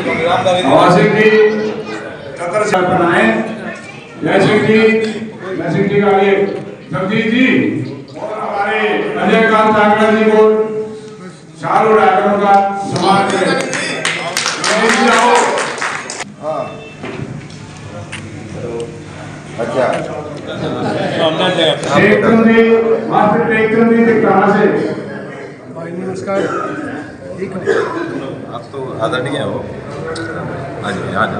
सिंह जी चतर से बनाए, जय सिंह जी का लिए जगदीश जी और हमारे अजय कांत जांगड़ा जी को शाल उड़ाकर उनका सम्मान करें। अच्छा टेकचंद जी, मास्टर टेकचंद जी कहाँ से? नमस्कार। आप तो आदरणीय हो, आज याद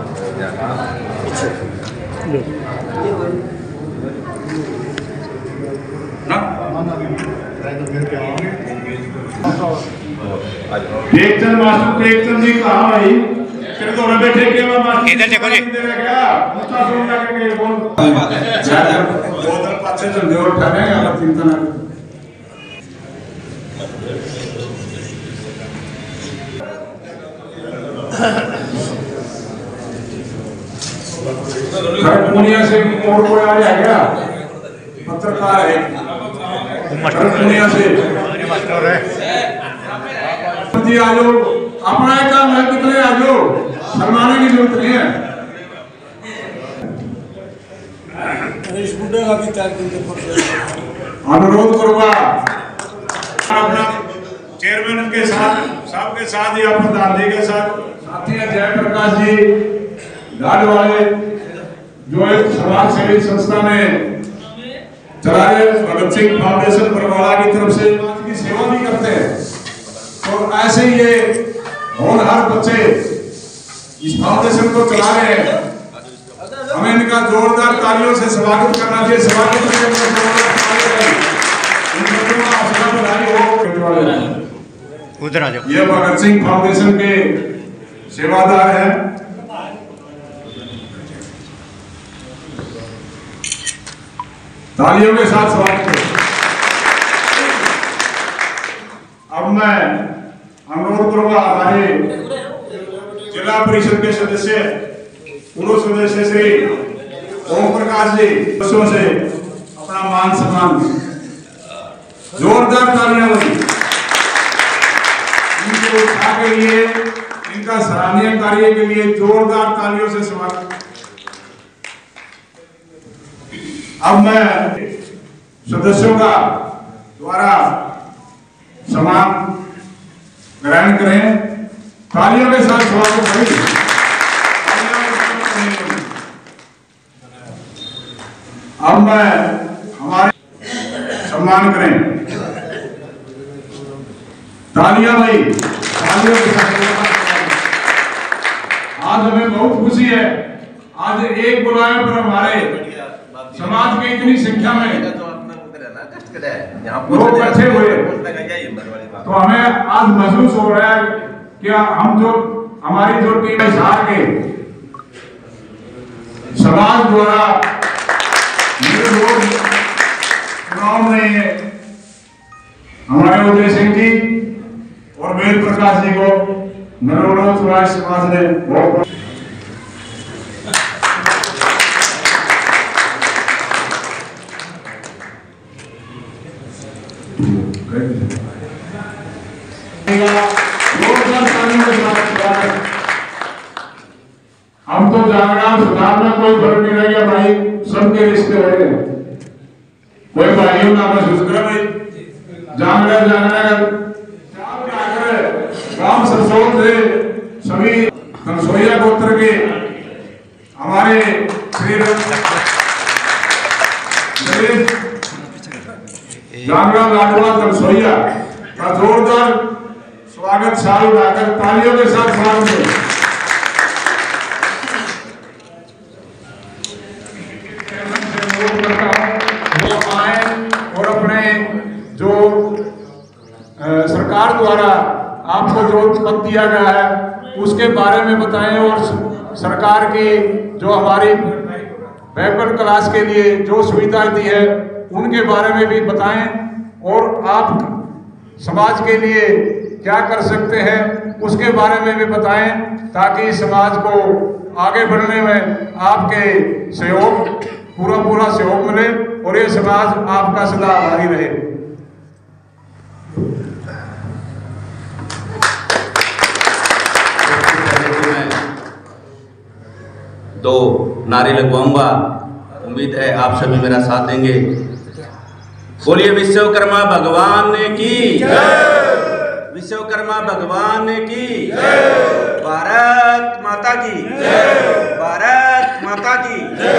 टेकचंद मास्टर टेकचंद जी कहाँ भाई? तेरे तो बैठे के मास्टर इधर देखो जी। क्या मुस्ता सुन लगे बोल बहुत अच्छे से जोर उठाने अलग चिंता ना। खड़गपुनिया से और कोई आ गया? पत्रकार है खड़गपुनिया से जी, आ जाओ, अपना एक काम है, कितने आ जाओ, शर्माने की जरूरत नहीं है। अनुरोध करूंगा अपना चेयरमैन के साथ सबके साथ ही आप प्रधान जी के साथ साथी हैं जयप्रकाश जी लाड वाले जो एक समाज सेवी संस्था में चलाए भगत सिंह फाउंडेशन बरवाला की तरफ से की सेवा भी करते हैं। तो ऐसे ही ये होनहार बच्चे इस फाउंडेशन को चला रहे हैं, हमें इनका जोरदार तालियों से स्वागत करना चाहिए। स्वागत उधर आ जाओ। ये भगत सिंह फाउंडेशन के सेवादार हैं। तालियों के साथ स्वागत करें। अब मैं अनुरोध करूंगा हमारे जिला परिषद के सदस्य पूर्व सदस्य श्री ओम प्रकाश जी बच्चों से अपना मान सम्मान जोरदार तालियां बजी इनके उत्साह के लिए, इनका सराहनीय कार्य के लिए जोरदार तालियों से स्वागत। अब मैं सदस्यों का द्वारा सम्मान ग्रहण करें, तालियों के साथ स्वागत करें। अब मैं हमारे सम्मान करें, तालियां भाई, तालियों के साथ। आज हमें बहुत खुशी है, आज एक बुलाए पर हमारे समाज में इतनी संख्या में लोग इकट्ठे हुए, तो हमें आज महसूस हो रहा है कि हम जो हमारी जो टीम हिसार के समाज द्वारा चुनाव में हमारे उदय सिंह जी और वेद प्रकाश जी को नरोड़ा स्वराज समाज ने बहुत हम तो जागना सुधार में कोई फर्क नहीं रह गया भाई, सबके रिश्ते हो गए। कोई भाइयों ना महसूस करे भाई जागना राम सरसों से सभी कंसोइया गोत्र के हमारे श्री जागरा लाडवा कंसोइया का जोरदार स्वागत शाल उड़ाकर तालियों के साथ स्वागत है। वो आए और अपने जो सरकार द्वारा आपको जो पद दिया गया है उसके बारे में बताएं और सरकार की जो हमारी बैकवर्ड क्लास के लिए जो सुविधा दी है उनके बारे में भी बताएं और आप समाज के लिए क्या कर सकते हैं उसके बारे में भी बताएं, ताकि समाज को आगे बढ़ने में आपके सहयोग पूरा सहयोग मिले और ये समाज आपका सदा आभारी रहे। 2 नारे लगवाऊंगा। उम्मीद है आप सभी मेरा साथ देंगे। बोलिए विश्वकर्मा भगवान की जय, विश्वकर्मा भगवान की जय, भारत माता की जय, भारत माता की जय,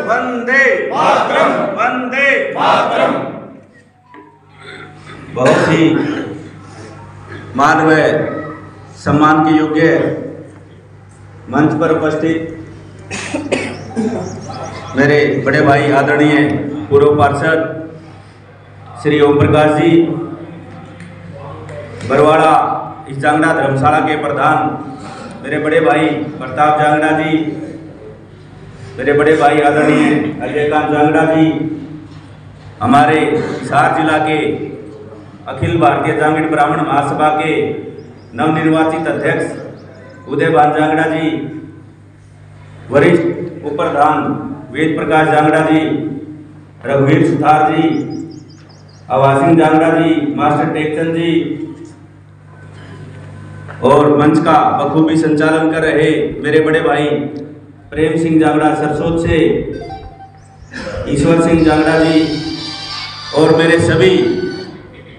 वंदे मातरम, वंदे मातरम। बहुत ही मानवीय सम्मान के योग्य मंच पर उपस्थित मेरे बड़े भाई आदरणीय पूर्व पार्षद श्री ओम प्रकाश जी, बरवाड़ा इस जांगड़ा धर्मशाला के प्रधान मेरे बड़े भाई प्रताप जांगड़ा जी, मेरे बड़े भाई आदरणीय अजयकांत जांगड़ा जी, हमारे हिसार जिला के अखिल भारतीय जांगड़ ब्राह्मण महासभा के नवनिर्वाचित अध्यक्ष उदयभान जांगड़ा जी, वरिष्ठ उप प्रधान वेद प्रकाश जांगड़ा जी, रघुवीर सुथार जी, अवासिंग जांगड़ा जी, मास्टर टेकचंद जी, और मंच का बखूबी संचालन कर रहे मेरे बड़े भाई प्रेम सिंह जांगड़ा सरसोत से, ईश्वर सिंह जांगड़ा जी, और मेरे सभी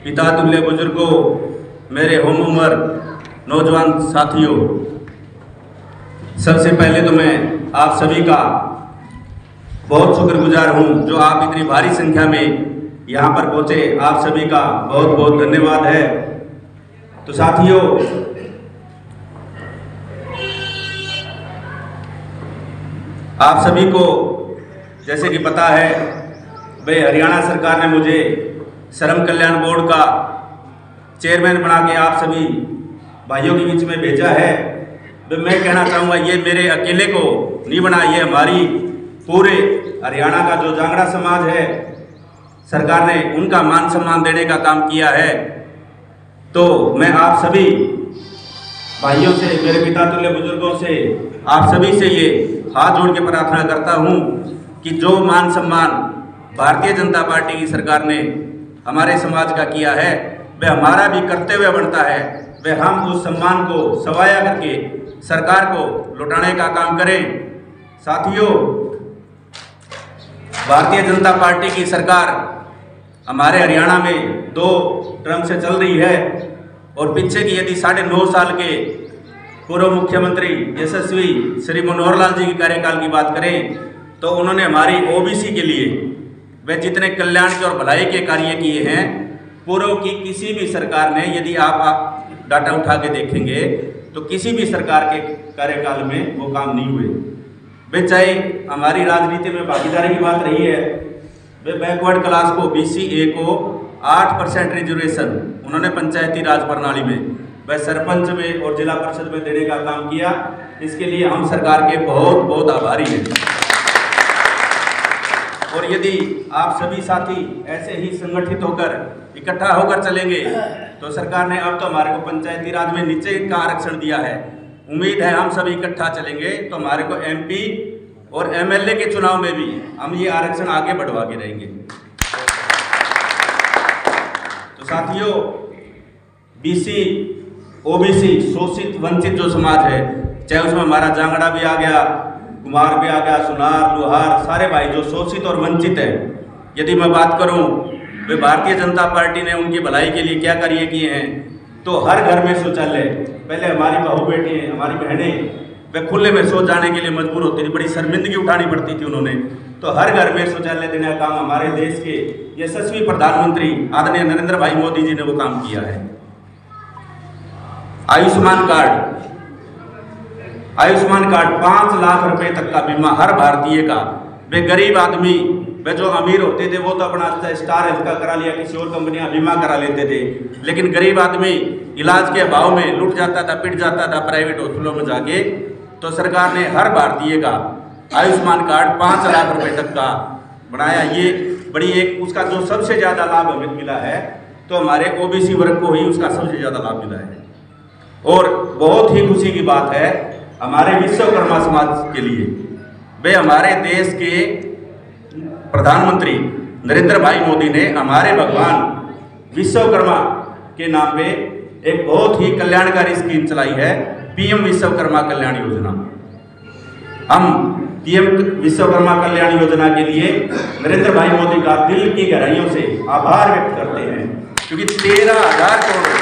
पिता तुल्य बुजुर्गों, मेरे हम उम्र नौजवान साथियों, सबसे पहले तो मैं आप सभी का बहुत शुक्रगुजार हूं जो आप इतनी भारी संख्या में यहाँ पर पहुँचे। आप सभी का बहुत बहुत धन्यवाद है। तो साथियों, आप सभी को जैसे कि पता है, भाई हरियाणा सरकार ने मुझे श्रम कल्याण बोर्ड का चेयरमैन बना के आप सभी भाइयों के बीच में भेजा है। तो मैं कहना चाहूँगा, ये मेरे अकेले को नहीं बना, ये हमारी पूरे हरियाणा का जो जांगड़ा समाज है, सरकार ने उनका मान सम्मान देने का काम किया है। तो मैं आप सभी भाइयों से, मेरे पिता तुल्य बुजुर्गों से, आप सभी से ये हाथ जोड़ के प्रार्थना करता हूँ कि जो मान सम्मान भारतीय जनता पार्टी की सरकार ने हमारे समाज का किया है, वह हमारा भी कर्तव्य बनता है। वह हम उस सम्मान को सवाया करके सरकार को लौटाने का काम करें। साथियों, भारतीय जनता पार्टी की सरकार हमारे हरियाणा में 2 टर्म से चल रही है, और पीछे की यदि 9.5 साल के पूर्व मुख्यमंत्री यशस्वी श्री मनोहर लाल जी के कार्यकाल की बात करें तो उन्होंने हमारी ओबीसी के लिए वे जितने कल्याण के और भलाई के कार्य किए हैं, पूर्व की किसी भी सरकार ने, यदि आप डाटा उठा के देखेंगे तो किसी भी सरकार के कार्यकाल में वो काम नहीं हुए। वे चाहे हमारी राजनीति में भागीदारी की बात रही है, वे बैकवर्ड क्लास को BCA को 8% रिजर्वेशन उन्होंने पंचायती राज प्रणाली में, वह सरपंच में और जिला परिषद में देने का काम किया। इसके लिए हम सरकार के बहुत बहुत आभारी हैं। और यदि आप सभी साथी ऐसे ही संगठित होकर इकट्ठा होकर चलेंगे तो सरकार ने अब तो हमारे को पंचायती राज में नीचे का आरक्षण दिया है। उम्मीद है हम सभी इकट्ठा चलेंगे तो हमारे को MP और MLA के चुनाव में भी हम ये आरक्षण आगे बढ़वा के रहेंगे। तो साथियों, BC OBC शोषित वंचित जो समाज है, चाहे उसमें हमारा जांगड़ा भी आ गया, कुमार भी आ गया, सुनार, लोहार, सारे भाई जो शोषित और वंचित है, यदि मैं बात करूं वे भारतीय जनता पार्टी ने उनकी भलाई के लिए क्या कार्य किए हैं, तो हर घर में शौचालय, पहले हमारी बहू बेटी हमारी बहनें वे खुले में शौच जाने के लिए मजबूर होती थी, बड़ी शर्मिंदगी उठानी पड़ती थी उन्होंने, तो हर घर में शौचालय देने का काम हमारे देश के यशस्वी प्रधानमंत्री आदरणीय नरेंद्र भाई मोदी जी ने वो काम किया है। आयुष्मान कार्ड 5 लाख रुपए तक का बीमा हर भारतीय का। वे गरीब आदमी, वे जो अमीर होते थे वो तो अपना स्टार हेल्थ का करा लिया, किसी और कंपनियां बीमा करा लेते थे, लेकिन गरीब आदमी इलाज के अभाव में लुट जाता था, पिट जाता था प्राइवेट हॉस्पिटलों में जाके। तो सरकार ने हर भारतीय का आयुष्मान कार्ड 5 लाख रुपए तक का बनाया। ये बड़ी एक उसका जो सबसे ज़्यादा लाभ हमें मिला है तो हमारे OBC वर्ग को ही उसका सबसे ज़्यादा लाभ मिला है। और बहुत ही खुशी की बात है हमारे विश्वकर्मा समाज के लिए, वे हमारे देश के प्रधानमंत्री नरेंद्र भाई मोदी ने हमारे भगवान विश्वकर्मा के नाम पे एक बहुत ही कल्याणकारी स्कीम चलाई है, PM विश्वकर्मा कल्याण योजना। हम पीएम विश्वकर्मा कल्याण योजना के लिए नरेंद्र भाई मोदी का दिल की गहराइयों से आभार व्यक्त करते हैं, क्योंकि 13,000 करोड़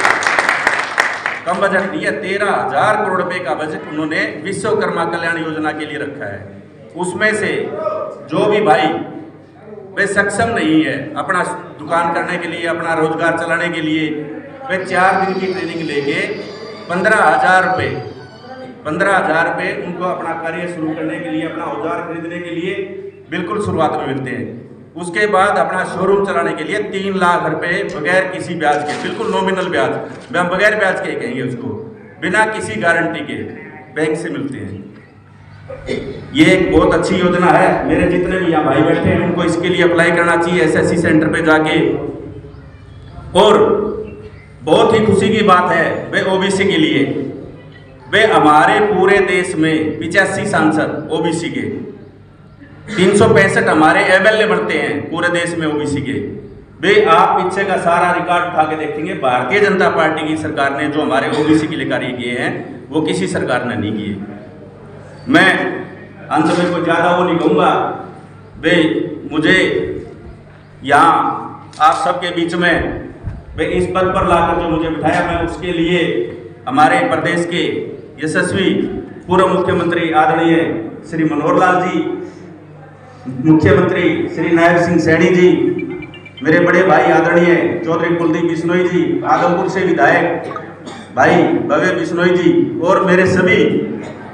कम बजट नहीं है, 13,000 करोड़ रुपए का बजट उन्होंने विश्वकर्मा कल्याण योजना के लिए रखा है। उसमें से जो भी भाई वे सक्षम नहीं है अपना दुकान करने के लिए, अपना रोजगार चलाने के लिए, वे 4 दिन की ट्रेनिंग लेके 15,000 रुपये उनको अपना कार्य शुरू करने के लिए, अपना औजार खरीदने के लिए बिल्कुल शुरुआत में मिलते हैं। उसके बाद अपना शोरूम चलाने के लिए 3 लाख रुपए बगैर किसी ब्याज के, बिल्कुल नॉमिनल ब्याज, बगैर ब्याज के कहेंगे उसको, बिना किसी गारंटी के बैंक से मिलते हैं। ये एक बहुत अच्छी योजना है। मेरे जितने भी यहाँ भाई बैठे हैं उनको इसके लिए अप्लाई करना चाहिए एसएससी सेंटर पे जाके। और बहुत ही खुशी की बात है वे ओबीसी के लिए, वे हमारे पूरे देश में 85 सांसद ओबीसी के, 365 हमारे एमएलए बनते हैं पूरे देश में ओबीसी के। वे आप पीछे का सारा रिकॉर्ड उठा के देखेंगे, भारतीय जनता पार्टी की सरकार ने जो हमारे ओबीसी के लिए कार्य किए हैं वो किसी सरकार ने नहीं किए। मैं अंत में कोई ज़्यादा वो नहीं कहूँगा। वे मुझे यहाँ आप सबके बीच में वे इस पद पर लाकर जो मुझे बिठाया, मैं उसके लिए हमारे प्रदेश के यशस्वी पूर्व मुख्यमंत्री आदरणीय श्री मनोहर लाल जी, मुख्यमंत्री श्री नायब सिंह सैनी जी, मेरे बड़े भाई आदरणीय चौधरी कुलदीप बिश्नोई जी, आदमपुर से विधायक भाई भव्य बिश्नोई जी, और मेरे सभी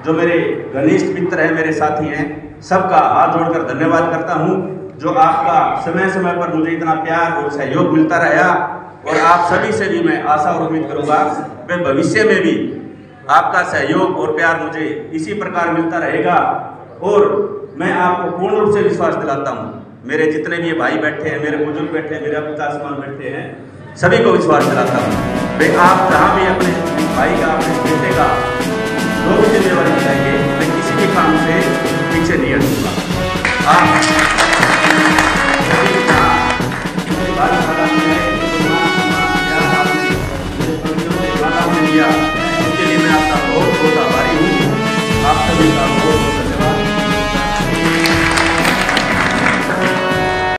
जो मेरे घनिष्ठ मित्र हैं, मेरे साथी हैं, सबका हाथ जोड़कर धन्यवाद करता हूं। जो आपका समय समय पर मुझे इतना प्यार और सहयोग मिलता रहा, और आप सभी से भी मैं आशा और उम्मीद करूंगा मैं भविष्य में भी आपका सहयोग और प्यार मुझे इसी प्रकार मिलता रहेगा। और मैं आपको पूर्ण रूप से विश्वास दिलाता हूं, मेरे जितने भी भाई बैठे हैं, मेरे बुजुर्ग बैठे हैं, मेरे पिता समान बैठे हैं, सभी को विश्वास दिलाता हूं भाई आप जहाँ भी अपने भाई का, अपने बेटे का जो भी जिम्मेवारी दिलाएंगे, मैं किसी भी काम से